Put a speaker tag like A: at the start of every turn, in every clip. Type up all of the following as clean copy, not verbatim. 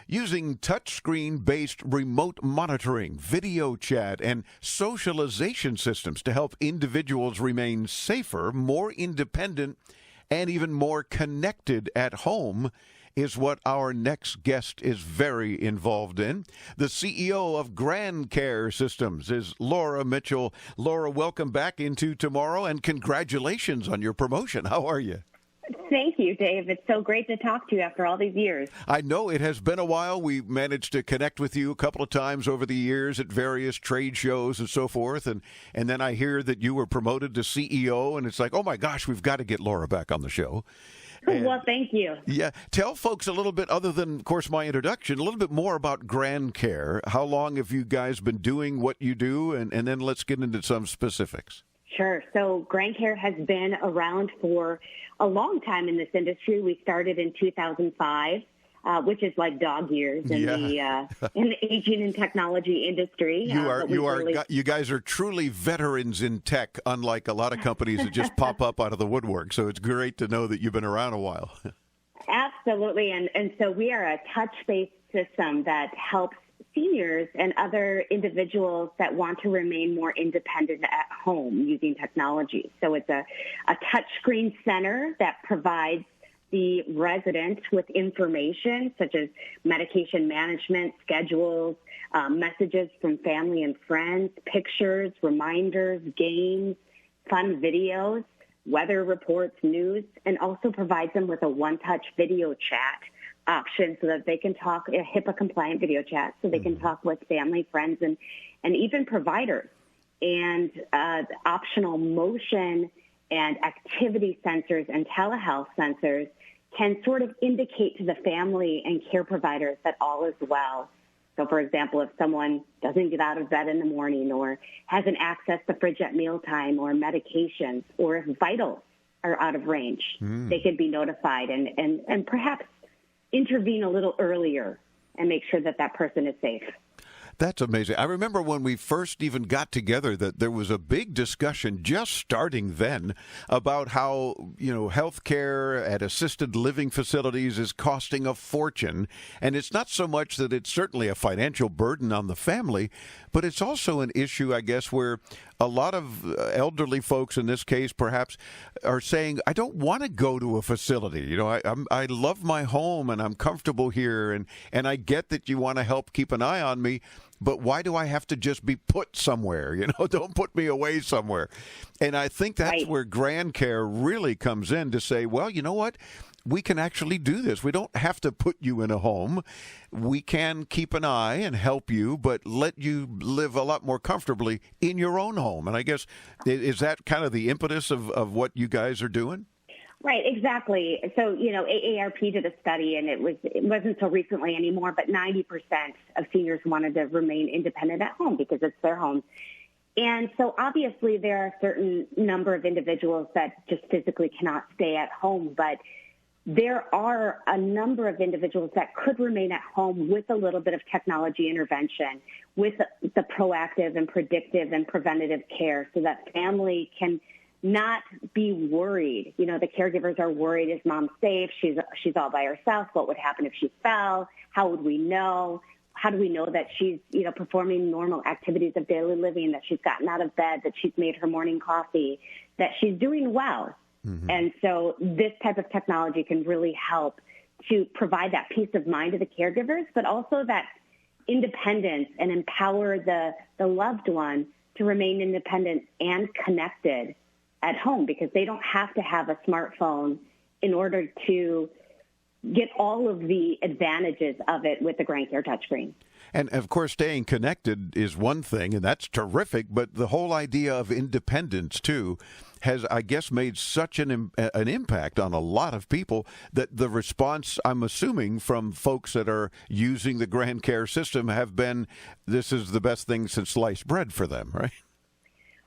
A: using touchscreen-based remote monitoring, video chat, and socialization systems to help individuals remain safer, more independent, and even more connected at home is what our next guest is very involved in. The CEO of GrandCare Systems is Laura Mitchell. Laura, welcome back into Tomorrow, and congratulations on your promotion. How are you?
B: Thank you, Dave. It's so great to talk to you after all these years.
A: I know it has been a while. We managed to connect with you a couple of times over the years at various trade shows and so forth. And then I hear that you were promoted to CEO, and it's like, oh, my gosh, we've got to get Laura back on the show. And,
B: well, thank you.
A: Yeah. Tell folks a little bit, other than, of course, my introduction, a little bit more about GrandCare. How long have you guys been doing what you do? And then let's get into some specifics.
B: Sure. So GrandCare has been around for a long time in this industry. We started in 2005, which is like dog years in the aging and technology industry.
A: You guys are truly veterans in tech, unlike a lot of companies that just pop up out of the woodwork. So it's great to know that you've been around a while.
B: Absolutely. And so we are a touch-based system that helps seniors and other individuals that want to remain more independent at home using technology. So it's a touchscreen center that provides the resident with information such as medication management, schedules, messages from family and friends, pictures, reminders, games, fun videos, weather reports, news, and also provides them with a one-touch video chat option so that they can talk, a HIPAA-compliant video chat, so they can talk with family, friends, and even providers. And optional motion and activity sensors and telehealth sensors can sort of indicate to the family and care providers that all is well. So, for example, if someone doesn't get out of bed in the morning or hasn't accessed the fridge at mealtime or medications, or if vitals are out of range, they can be notified and perhaps intervene a little earlier and make sure that that person is safe.
A: That's amazing. I remember when we first even got together that there was a big discussion just starting then about how, healthcare at assisted living facilities is costing a fortune. And it's not so much that it's certainly a financial burden on the family, but it's also an issue, I guess, where a lot of elderly folks in this case perhaps are saying, I don't want to go to a facility. I love my home and I'm comfortable here. And I get that you want to help keep an eye on me. But why do I have to just be put somewhere? Don't put me away somewhere. And I think that's
B: right.
A: where GrandCare really comes in to say, well, you know what? We can actually do this. We don't have to put you in a home. We can keep an eye and help you, but let you live a lot more comfortably in your own home. And I guess, is that kind of the impetus of what you guys are doing?
B: Right, exactly. So, AARP did a study, and it wasn't so recently anymore, but 90% of seniors wanted to remain independent at home because it's their home. And so obviously there are a certain number of individuals that just physically cannot stay at home, but there are a number of individuals that could remain at home with a little bit of technology intervention, with the proactive and predictive and preventative care so that family can not be worried. The caregivers are worried, is mom safe? She's all by herself. What would happen if she fell? How would we know? How do we know that she's, performing normal activities of daily living, that she's gotten out of bed, that she's made her morning coffee, that she's doing well? Mm-hmm. And so this type of technology can really help to provide that peace of mind to the caregivers, but also that independence and empower the loved one to remain independent and connected at home, because they don't have to have a smartphone in order to get all of the advantages of it with the GrandCare touchscreen.
A: And, of course, staying connected is one thing, and that's terrific, but the whole idea of independence, too, has, I guess, made such an impact on a lot of people that the response, I'm assuming, from folks that are using the GrandCare system have been, this is the best thing since sliced bread for them, right?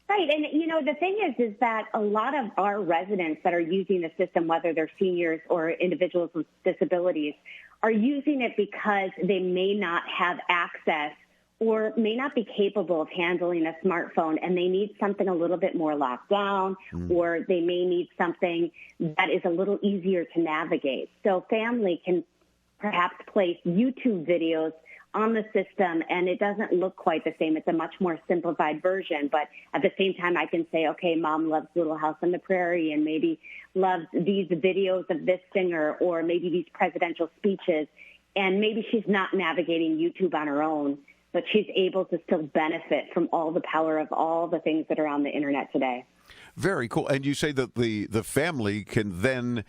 B: Right. And, the thing is that a lot of our residents that are using the system, whether they're seniors or individuals with disabilities, are using it because they may not have access or may not be capable of handling a smartphone, and they need something a little bit more locked down, or they may need something that is a little easier to navigate. So family can perhaps place YouTube videos on the system, and it doesn't look quite the same. It's a much more simplified version, but at the same time, I can say, okay, Mom loves Little House on the Prairie and maybe loves these videos of this singer or maybe these presidential speeches, and maybe she's not navigating YouTube on her own, but she's able to still benefit from all the power of all the things that are on the internet today.
A: Very cool. And you say that the family can then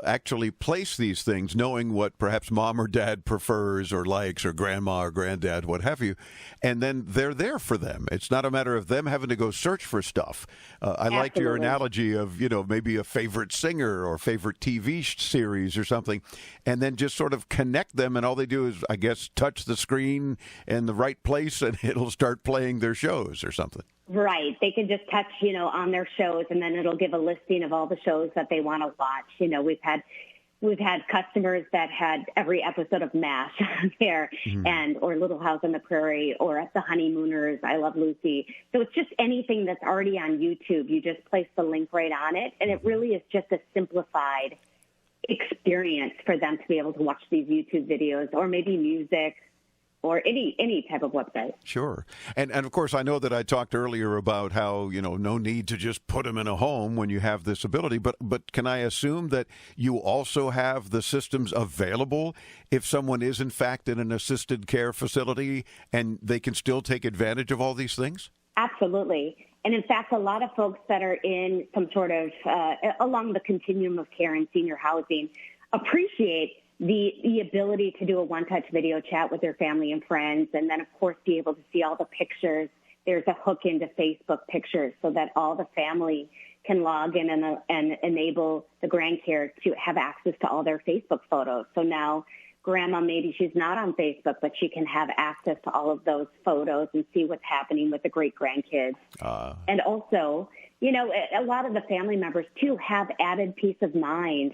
A: actually place these things, knowing what perhaps mom or dad prefers or likes, or grandma or granddad, what have you, and then they're there for them. It's not a matter of them having to go search for stuff. I liked your analogy of, maybe a favorite singer or favorite TV series or something, and then just sort of connect them, and all they do is, I guess, touch the screen in the right place, and it'll start playing their shows or something.
B: Right. They can just touch, on their shows, and then it'll give a listing of all the shows that they want to watch. We've had customers that had every episode of MASH there, or Little House on the Prairie, or The Honeymooners, I Love Lucy. So it's just anything that's already on YouTube. You just place the link right on it, and it really is just a simplified experience for them to be able to watch these YouTube videos, or maybe music, or any type of website.
A: Sure. And of course, I know that I talked earlier about how, no need to just put them in a home when you have this ability, but can I assume that you also have the systems available if someone is in fact in an assisted care facility and they can still take advantage of all these things?
B: Absolutely. And in fact, a lot of folks that are in some sort of, along the continuum of care and senior housing appreciate the ability to do a one-touch video chat with their family and friends, and then, of course, be able to see all the pictures. There's a hook into Facebook pictures so that all the family can log in and enable the GrandCare to have access to all their Facebook photos. So now grandma, maybe she's not on Facebook, but she can have access to all of those photos and see what's happening with the great-grandkids. And also, a lot of the family members, too, have added peace of mind,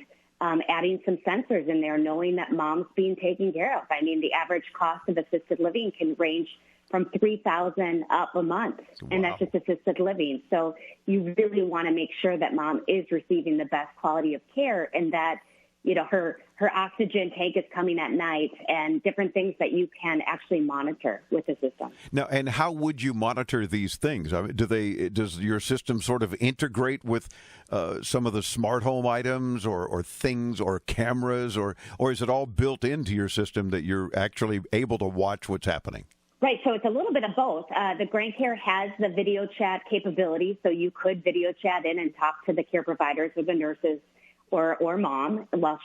B: adding some sensors in there, knowing that mom's being taken care of. I mean, the average cost of assisted living can range from $3,000 up a month, and that's just assisted living. So you really want to make sure that mom is receiving the best quality of care, and that her oxygen tank is coming at night, and different things that you can actually monitor with the system.
A: Now, and how would you monitor these things? I mean, does your system sort of integrate with some of the smart home items or things or cameras, or is it all built into your system that you're actually able to watch what's happening?
B: Right, so it's a little bit of both. The GrandCare has the video chat capability, so you could video chat in and talk to the care providers or the nurses or mom while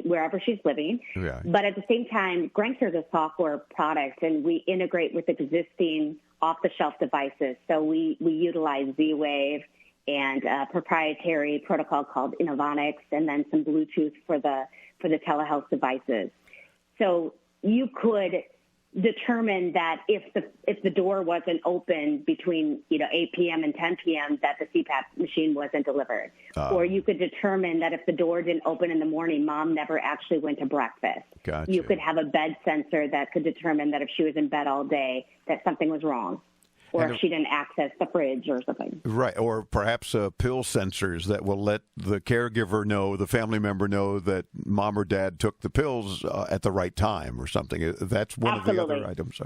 B: wherever she's living. Right. But at the same time, GrandCare is a software product, and we integrate with existing off-the-shelf devices. So we utilize Z-Wave and a proprietary protocol called Innovonics, and then some Bluetooth for the telehealth devices. So you could determine that if the door wasn't open between 8 p.m. and 10 p.m. that the CPAP machine wasn't delivered, or you could determine that if the door didn't open in the morning, mom never actually went to breakfast.
A: Gotcha.
B: You could have a bed sensor that could determine that if she was in bed all day, that something was wrong, or if she didn't access the fridge or something. Right,
A: or perhaps pill sensors that will let the caregiver know, the family member know that mom or dad took the pills at the right time or something. That's one of the other items.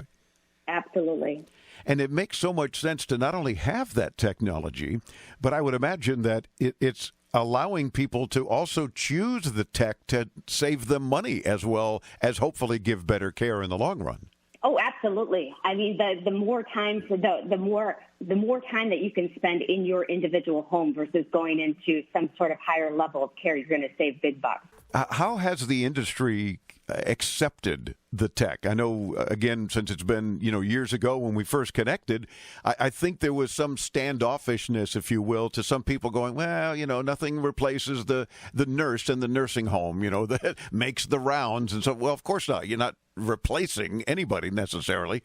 B: Absolutely.
A: And it makes so much sense to not only have that technology, but I would imagine that it's allowing people to also choose the tech to save them money as well as hopefully give better care in the long run.
B: Oh, absolutely. I mean, the more time the more time that you can spend in your individual home versus going into some sort of higher level of care, you're going to save big bucks.
A: How has the industry accepted the tech? I know, again, since it's been years ago when we first connected, I think there was some standoffishness, if you will, to some people going, well, nothing replaces the nurse in the nursing home, that makes the rounds. And so, well, of course not. You're not replacing anybody necessarily.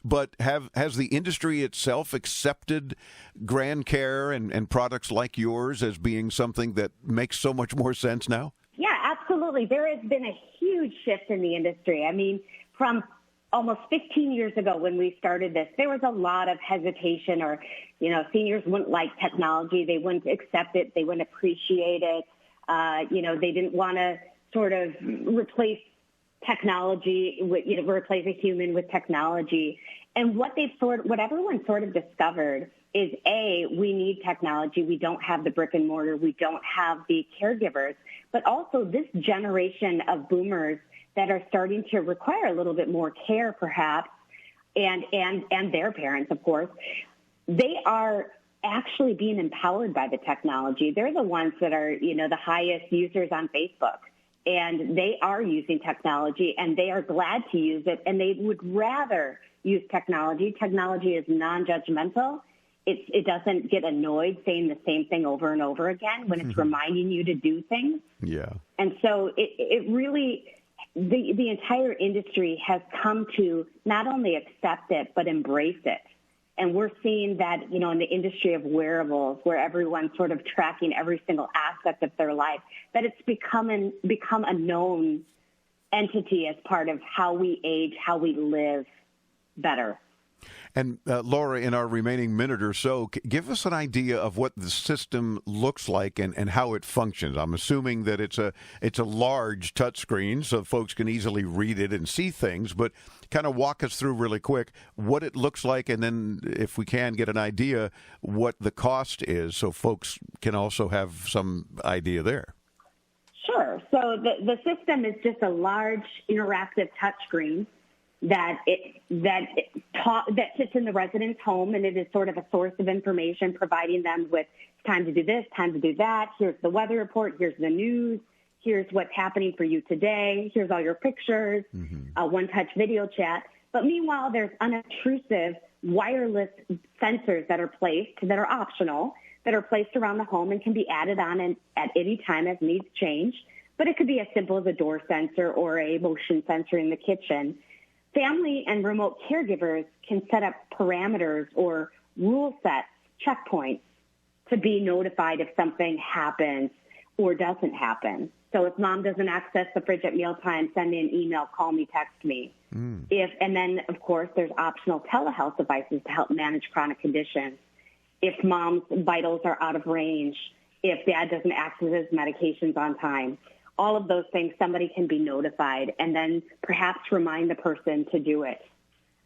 A: But has the industry itself accepted GrandCare and products like yours as being something that makes so much more sense now?
B: Yeah, absolutely. There has been a huge shift in the industry. I mean, from almost 15 years ago when we started this, there was a lot of hesitation, or, seniors wouldn't like technology. They wouldn't accept it. They wouldn't appreciate it. They didn't want to sort of replace technology, replace a human with technology. And what everyone sort of discovered is, A, we need technology. We don't have the brick and mortar. We don't have the caregivers. But also this generation of boomers that are starting to require a little bit more care, perhaps, and their parents, of course, they are actually being empowered by the technology. They're the ones that are, the highest users on Facebook. And they are using technology, and they are glad to use it, and they would rather use technology. Technology is non-judgmental. It doesn't get annoyed saying the same thing over and over again when it's reminding you to do things.
A: Yeah.
B: And so it really, the entire industry has come to not only accept it, but embrace it. And we're seeing that, in the industry of wearables, where everyone's sort of tracking every single aspect of their life, that it's become a known entity as part of how we age, how we live better.
A: And Laura, in our remaining minute or so, give us an idea of what the system looks like and how it functions. I'm assuming that it's a large touchscreen, so folks can easily read it and see things. But kind of walk us through really quick what it looks like, and then, if we can, get an idea what the cost is, so folks can also have some idea there.
B: Sure. So the system is just a large interactive touchscreen that sits in the resident's home, and it is sort of a source of information, providing them with time to do this, time to do that. Here's the weather report. Here's the news. Here's what's happening for you today. Here's all your pictures, one-touch video chat. But meanwhile, there's unobtrusive wireless sensors that are placed, that are optional, that are placed around the home and can be added on at any time as needs change. But it could be as simple as a door sensor or a motion sensor in the kitchen. Family and remote caregivers can set up parameters or rule sets, checkpoints, to be notified if something happens or doesn't happen. So if mom doesn't access the fridge at mealtime, send me an email, call me, text me. And then, of course, there's optional telehealth devices to help manage chronic conditions. If mom's vitals are out of range, if dad doesn't access his medications on time, all of those things, somebody can be notified and then perhaps remind the person to do it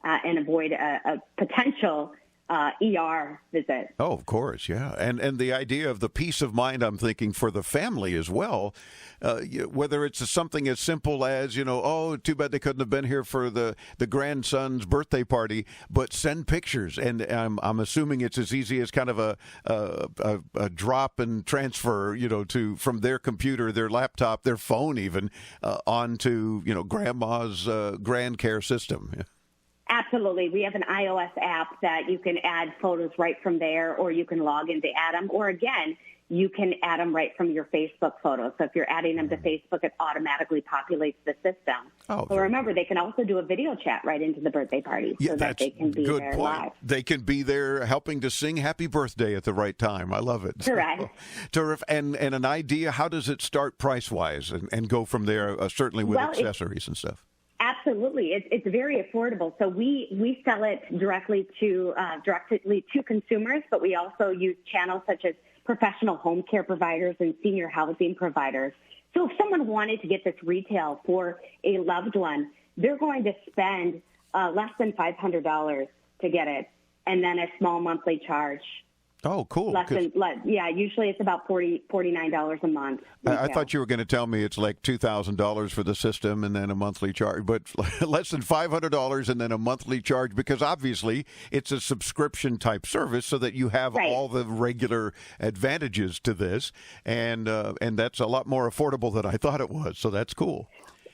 B: and avoid a potential ER visit.
A: Oh, of course, yeah. And the idea of the peace of mind, I'm thinking, for the family as well, whether it's something as simple as, oh, too bad they couldn't have been here for the grandson's birthday party, but send pictures. And I'm assuming it's as easy as kind of a drop and transfer, from their computer, their laptop, their phone even, onto, grandma's GrandCare system. Yeah.
B: Absolutely. We have an iOS app that you can add photos right from there, or you can log in to add them. Or again, you can add them right from your Facebook photos. So if you're adding them to Facebook, it automatically populates the system. Oh, but remember, they can also do a video chat right into the birthday party so that they can be there live.
A: They can be there helping to sing happy birthday at the right time. I love it.
B: Correct.
A: Terrific. And an idea, how does it start price-wise and go from there, certainly with accessories and stuff?
B: Absolutely. It's very affordable. So we sell it directly to consumers, but we also use channels such as professional home care providers and senior housing providers. So if someone wanted to get this retail for a loved one, they're going to spend less than $500 to get it, and then a small monthly charge.
A: Oh, cool.
B: Usually it's about $49 a month.
A: I thought you were going to tell me it's like $2,000 for the system and then a monthly charge, but less than $500 and then a monthly charge, because obviously it's a subscription type service so that you have all the regular advantages to this, and that's a lot more affordable than I thought it was, so that's cool.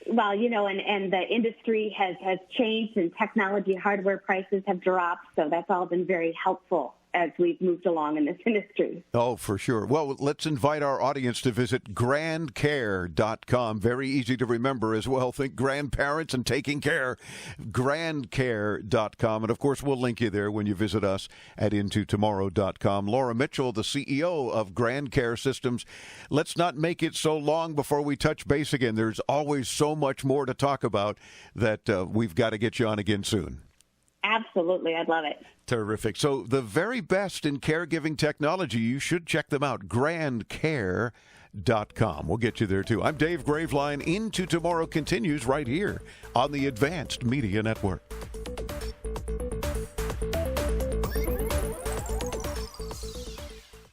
B: Well, and the industry has changed, and technology hardware prices have dropped, so that's all been very helpful as we've moved along in this industry.
A: Oh, for sure. Well, let's invite our audience to visit GrandCare.com. Very easy to remember as well. Think grandparents and taking care. GrandCare.com. And, of course, we'll link you there when you visit us at IntoTomorrow.com. Laura Mitchell, the CEO of GrandCare Systems. Let's not make it so long before we touch base again. There's always so much more to talk about that we've got to get you on again soon.
B: Absolutely. I'd love it.
A: Terrific. So the very best in caregiving technology, you should check them out. GrandCare.com. GrandCare.com. We'll get you there, too. I'm Dave Graveline. Into Tomorrow continues right here on the Advanced Media Network.